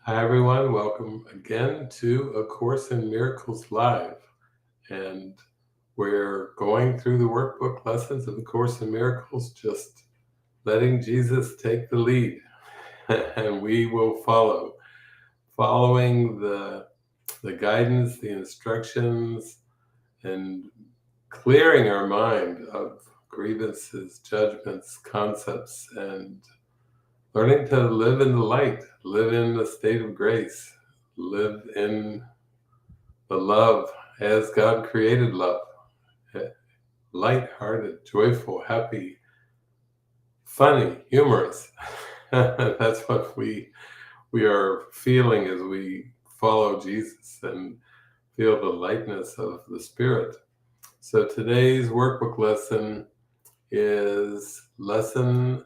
Hi, everyone. Welcome again to A Course in Miracles Live. And we're going through the workbook lessons of A Course in Miracles, just letting Jesus take the lead. And we will following the guidance, the instructions, and clearing our mind of grievances, judgments, concepts, and learning to live in the light, live in the state of grace, live in the love as God created love. Light-hearted, joyful, happy, funny, humorous. That's what we are feeling as we follow Jesus and feel the lightness of the Spirit. So today's workbook lesson is lesson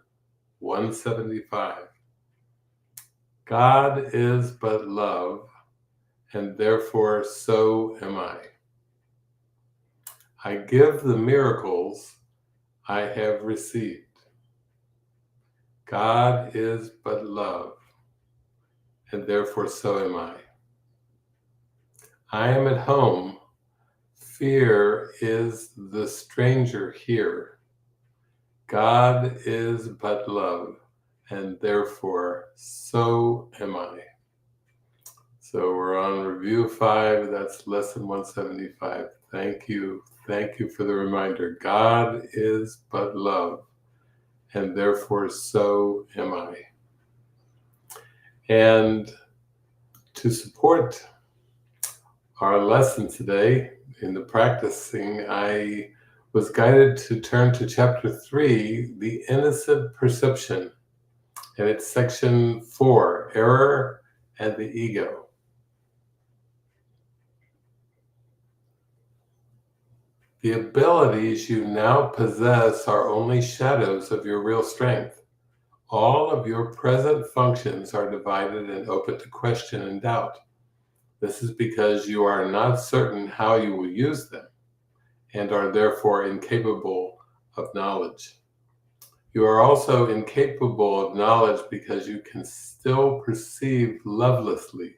175. God is but love, and therefore so am I. I give the miracles I have received. God is but love, and therefore so am I. I am at home. Fear is the stranger here. God is but love, and therefore so am I. So we're on review 5. That's lesson 175. Thank you. Thank you for the reminder. God is but love, and therefore so am I. And to support our lesson today in the practicing, I was guided to turn to chapter 3, The Innocent Perception, and it's section 4, Error and the Ego. The abilities you now possess are only shadows of your real strength. All of your present functions are divided and open to question and doubt. This is because you are not certain how you will use them and are therefore incapable of knowledge. You are also incapable of knowledge because you can still perceive lovelessly.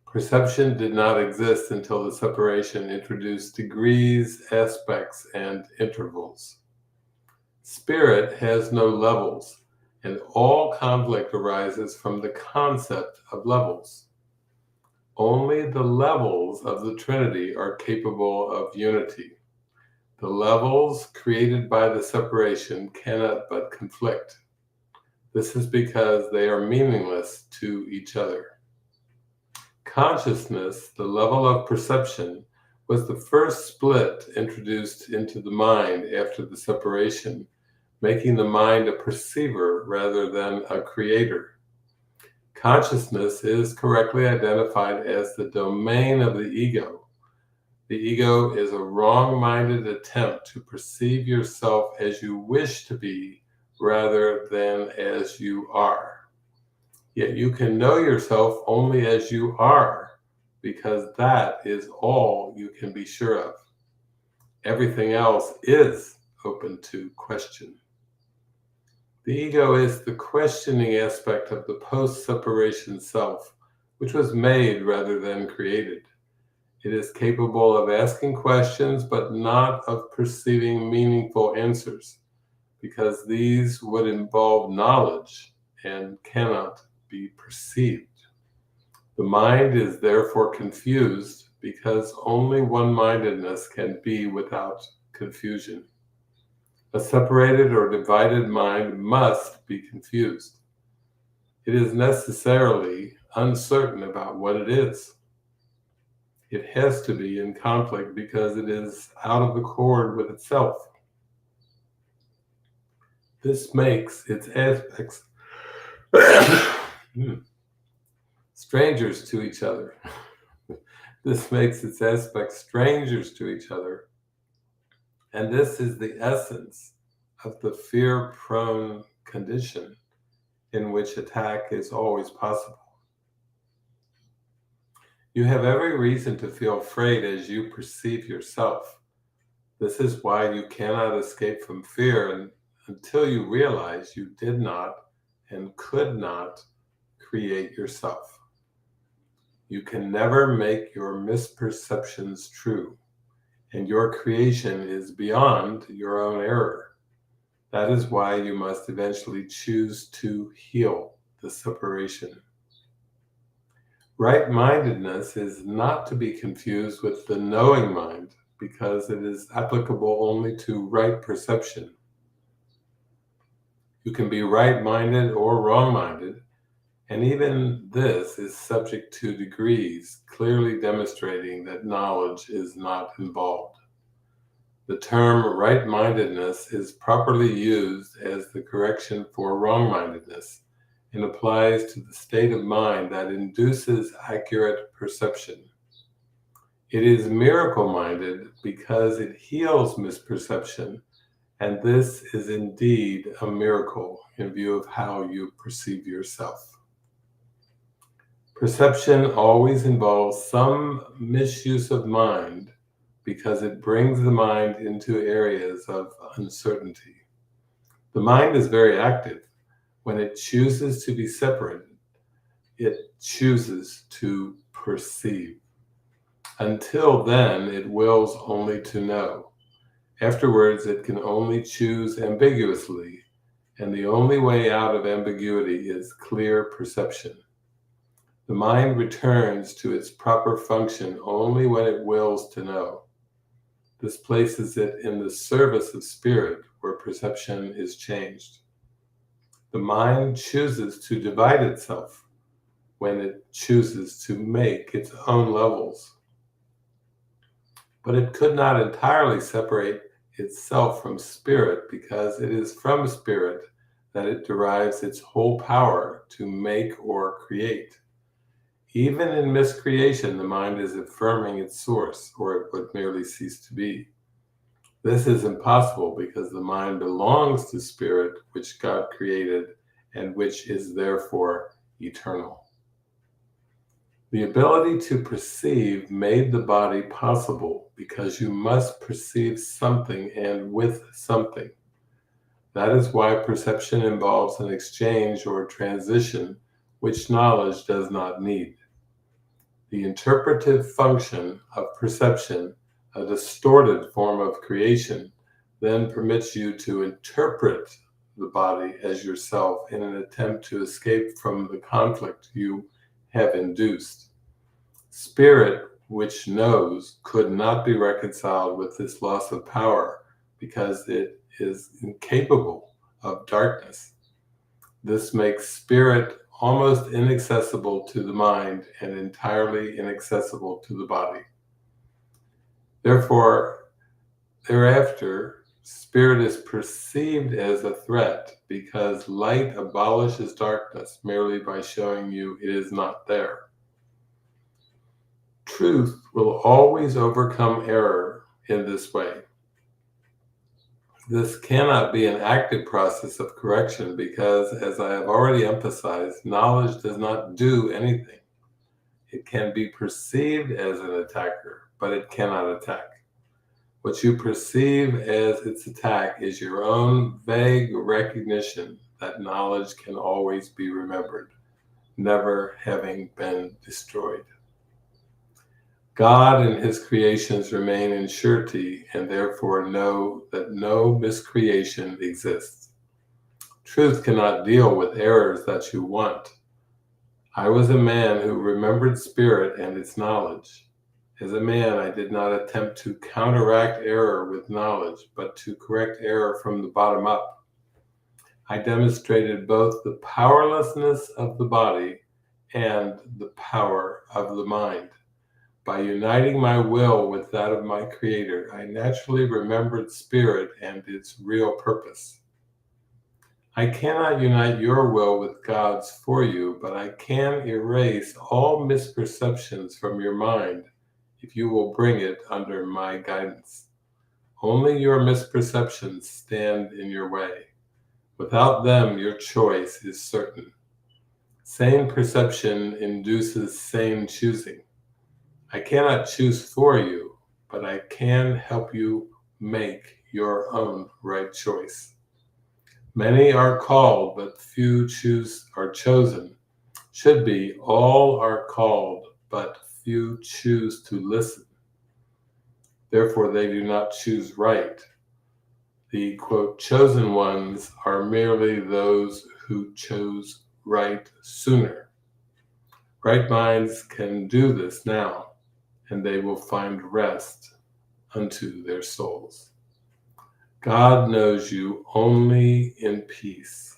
Perception did not exist until the separation introduced degrees, aspects, and intervals. Spirit has no levels, and all conflict arises from the concept of levels. Only the levels of the Trinity are capable of unity. The levels created by the separation cannot but conflict. This is because they are meaningless to each other. Consciousness, the level of perception, was the first split introduced into the mind after the separation, making the mind a perceiver rather than a creator. Consciousness is correctly identified as the domain of the ego. The ego is a wrong-minded attempt to perceive yourself as you wish to be rather than as you are. Yet you can know yourself only as you are, because that is all you can be sure of. Everything else is open to question. The ego is the questioning aspect of the post-separation self, which was made rather than created. It is capable of asking questions, but not of perceiving meaningful answers, because these would involve knowledge and cannot be perceived. The mind is therefore confused because only one-mindedness can be without confusion. A separated or divided mind must be confused. It is necessarily uncertain about what it is. It has to be in conflict because it is out of accord with itself. This makes its aspects strangers to each other. This makes its aspects strangers to each other. And this is the essence of the fear-prone condition in which attack is always possible. You have every reason to feel afraid as you perceive yourself. This is why you cannot escape from fear until you realize you did not and could not create yourself. You can never make your misperceptions true, and your creation is beyond your own error. That is why you must eventually choose to heal the separation. Right-mindedness is not to be confused with the knowing mind, because it is applicable only to right perception. You can be right-minded or wrong-minded, and even this is subject to degrees, clearly demonstrating that knowledge is not involved. The term right-mindedness is properly used as the correction for wrong-mindedness, and applies to the state of mind that induces accurate perception. It is miracle-minded because it heals misperception, and this is indeed a miracle in view of how you perceive yourself. Perception always involves some misuse of mind because it brings the mind into areas of uncertainty. The mind is very active. When it chooses to be separated, it chooses to perceive. Until then, it wills only to know. Afterwards, it can only choose ambiguously, and the only way out of ambiguity is clear perception. The mind returns to its proper function only when it wills to know. This places it in the service of spirit, where perception is changed. The mind chooses to divide itself when it chooses to make its own levels. But it could not entirely separate itself from spirit, because it is from spirit that it derives its whole power to make or create. Even in miscreation, the mind is affirming its source, or it would merely cease to be. This is impossible because the mind belongs to spirit, which God created and which is therefore eternal. The ability to perceive made the body possible because you must perceive something and with something. That is why perception involves an exchange or transition which knowledge does not need. The interpretive function of perception, a distorted form of creation, then permits you to interpret the body as yourself in an attempt to escape from the conflict you have induced. Spirit, which knows, could not be reconciled with this loss of power because it is incapable of darkness. This makes spirit almost inaccessible to the mind and entirely inaccessible to the body. Therefore, thereafter, spirit is perceived as a threat because light abolishes darkness merely by showing you it is not there. Truth will always overcome error in this way. This cannot be an active process of correction because, as I have already emphasized, knowledge does not do anything. It can be perceived as an attacker, but it cannot attack. What you perceive as its attack is your own vague recognition that knowledge can always be remembered, never having been destroyed. God and his creations remain in surety and therefore know that no miscreation exists. Truth cannot deal with errors that you want. I was a man who remembered spirit and its knowledge. As a man, I did not attempt to counteract error with knowledge, but to correct error from the bottom up. I demonstrated both the powerlessness of the body and the power of the mind. By uniting my will with that of my Creator, I naturally remembered spirit and its real purpose. I cannot unite your will with God's for you, but I can erase all misperceptions from your mind if you will bring it under my guidance. Only your misperceptions stand in your way. Without them, your choice is certain. Sane perception induces sane choosing. I cannot choose for you, but I can help you make your own right choice. Many are called, but few are chosen. should be, all are called, but few choose to listen. Therefore, they do not choose right. The, quote, chosen ones are merely those who chose right sooner. Right minds can do this now, and they will find rest unto their souls. God knows you only in peace,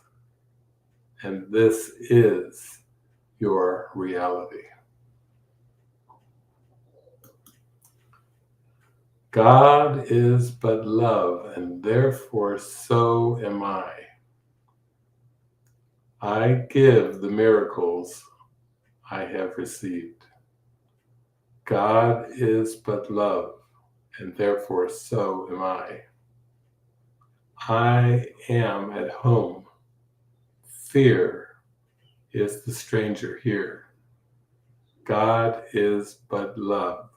and this is your reality. God is but love, and therefore so am I. I give the miracles I have received. God is but love, and therefore so am I. I am at home. Fear is the stranger here. God is but love,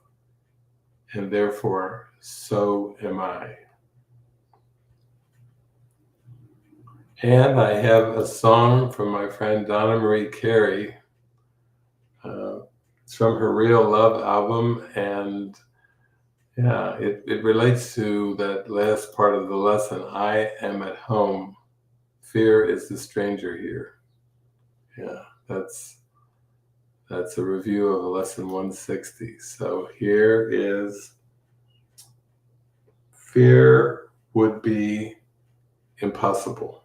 and therefore so am I. And I have a song from my friend Donna Marie Carey. It's from her Real Love album, and yeah, it relates to that last part of the lesson. I am at home. Fear is the stranger here. Yeah, that's a review of lesson 160. So here is fear would be impossible.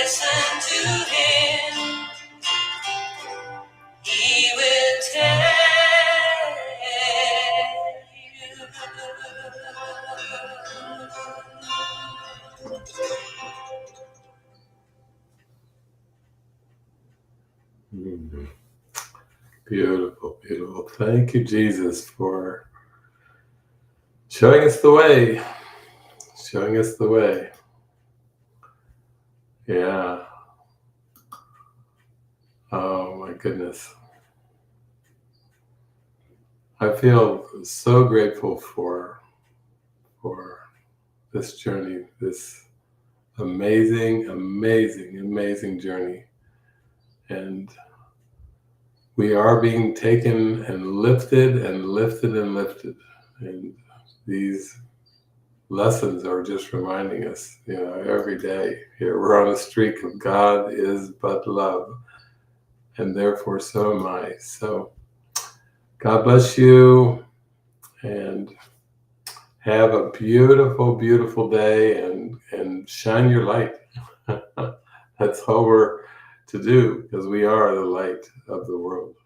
listen to him, he will tell Mhm. Beautiful, beautiful. Thank you, Jesus, for showing us the way. Showing us the way. Yeah. Oh my goodness. I feel so grateful for this journey, this amazing, amazing, amazing journey. And we are being taken and lifted and lifted and lifted. And these lessons are just reminding us, every day here we're on a streak of God is but love. And therefore so am I. So God bless you and have a beautiful, beautiful day and shine your light. That's all we're to do, because we are the light of the world.